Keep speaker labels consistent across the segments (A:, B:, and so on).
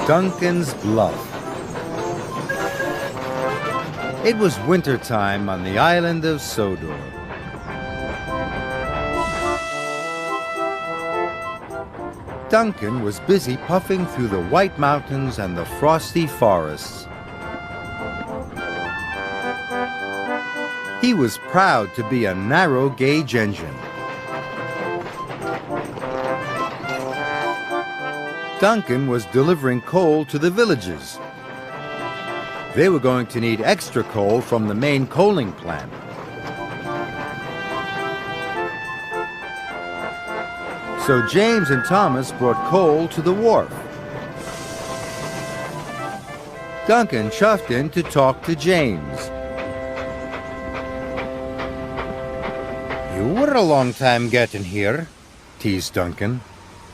A: Duncan's Bluff. It was wintertime on the island of Sodor. Duncan was busy puffing through the white mountains and the frosty forests. He was proud to be a narrow-gauge engine. Duncan was delivering coal to the villages. They were going to need extra coal from the main coaling plant. So James and Thomas brought coal to the wharf. Duncan chuffed in to talk to James.
B: You were a long time getting here, teased Duncan.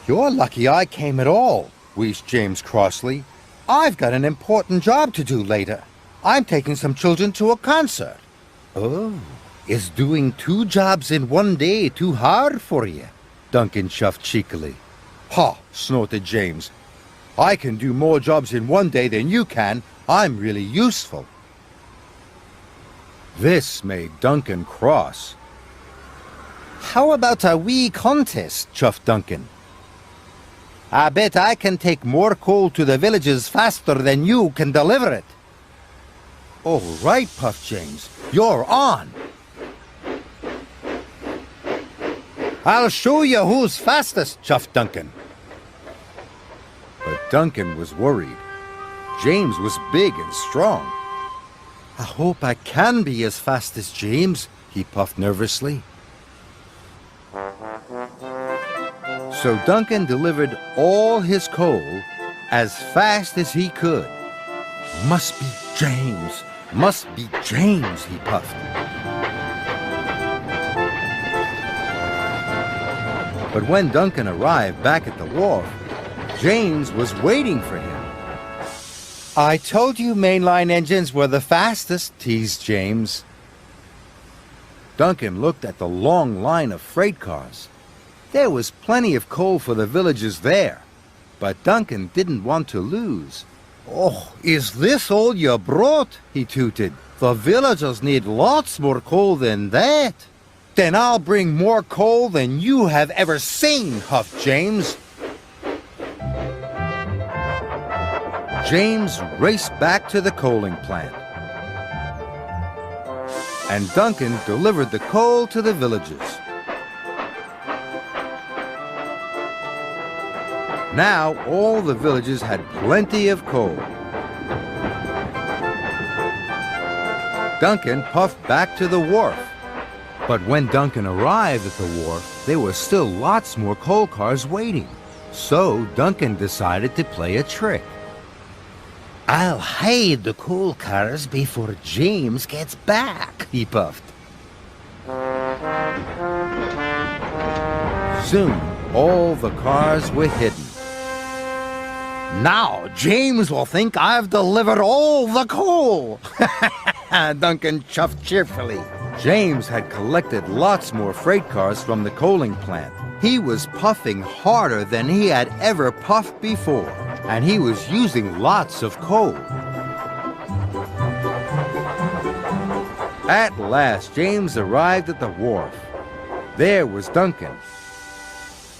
B: You're lucky I came at all, wheezed James crossly. I've got an important job to do later. I'm taking some children to a concert. Oh, is doing 2 jobs in one day too hard for you? Duncan chuffed cheekily. Ha, snorted James. I can do more jobs in one day than you can. I'm really useful.
A: This made Duncan cross.
B: How about a wee contest, chuffed Duncan. I bet I can take more coal to the villages faster than you can deliver it.
A: All right, puffed James. You're on.
B: I'll show you who's fastest, chuffed Duncan.
A: But Duncan was worried. James was big and strong.
B: I hope I can be as fast as James, he puffed nervously.
A: So Duncan delivered all his coal as fast as he could.
B: Must be James, he puffed.
A: But when Duncan arrived back at the wharf, James was waiting for him.
B: I told you mainline engines were the fastest, teased James.
A: Duncan looked at the long line of freight cars. There was plenty of coal for the villages there, but Duncan didn't want to lose.
B: Oh, is this all you brought? He tooted. The villagers need lots more coal than that. Then I'll bring more coal than you have ever seen, huffed James.
A: James raced back to the coaling plant. And Duncan delivered the coal to the villages. Now all the villages had plenty of coal. Duncan puffed back to the wharf. But when Duncan arrived at the wharf, there were still lots more coal cars waiting. So Duncan decided to play a trick.
B: I'll hide the coal cars before James gets back, he puffed.
A: Soon, all the cars were hidden.
B: Now James will think I've delivered all the coal, Duncan chuffed cheerfully.
A: James had collected lots more freight cars from the coaling plant. He was puffing harder than he had ever puffed before, and he was using lots of coal. At last, James arrived at the wharf. There was Duncan.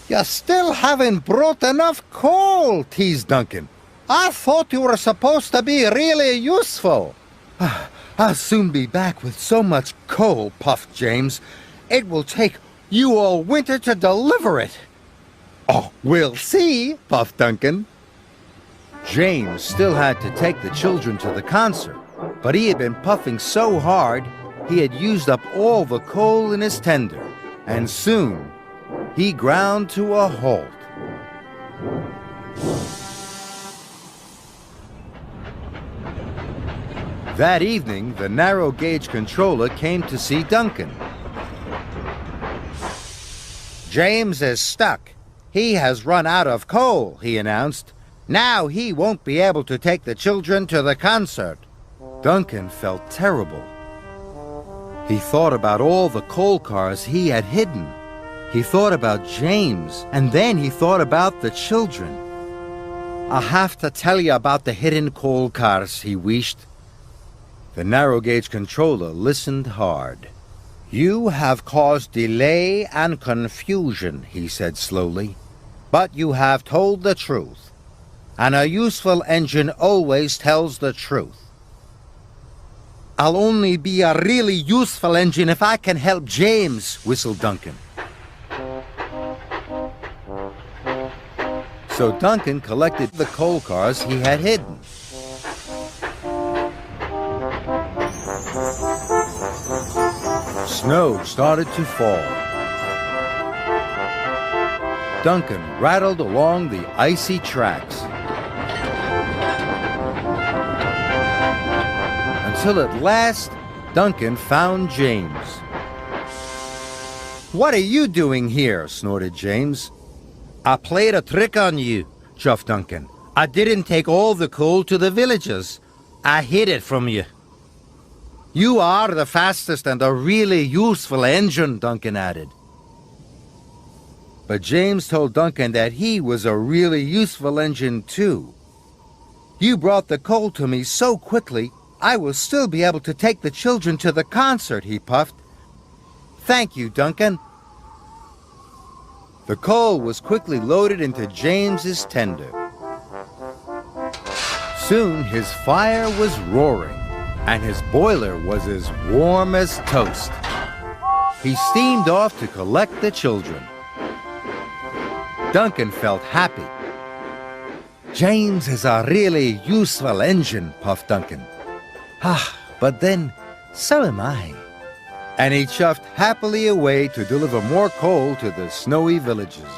B: You still haven't brought enough coal, teased Duncan. I thought you were supposed to be really useful. I'll soon be back with so much coal, puffed James. It will take you all winter to deliver it. Oh, we'll see, puffed Duncan.
A: James still had to take the children to the concert, but he had been puffing so hard he had used up all the coal in his tender, and soon he ground to a halt. That evening, the narrow-gauge controller came to see Duncan.
B: James is stuck. He has run out of coal, he announced. Now he won't be able to take the children to the concert.
A: Duncan felt terrible. He thought about all the coal cars he had hidden. He thought about James, and then he thought about the children. I have to tell you about the hidden coal cars, he wished. The narrow gauge controller listened hard. You have caused delay and confusion, he said slowly. But you have told the truth. And a useful engine always tells the truth. I'll only be a really useful engine if I can help James, whistled Duncan. So Duncan collected the coal cars he had hidden. Snow started to fall. Duncan rattled along the icy tracks until at last Duncan found James. "What are you doing here?" snorted James. "I played a trick on you," chuffed Duncan. "I didn't take all the coal to the villagers. I hid it from you." "You are the fastest and a really useful engine," Duncan added. But James told Duncan that he was a really useful engine too. "You brought the coal to me so quickly, I will still be able to take the children to the concert," he puffed. "Thank you, Duncan." The coal was quickly loaded into James's tender. Soon his fire was roaring, and his boiler was as warm as toast. He steamed off to collect the children. Duncan felt happy. "James is a really useful engine," puffed Duncan. But then, so am I." And he chuffed happily away to deliver more coal to the snowy villages.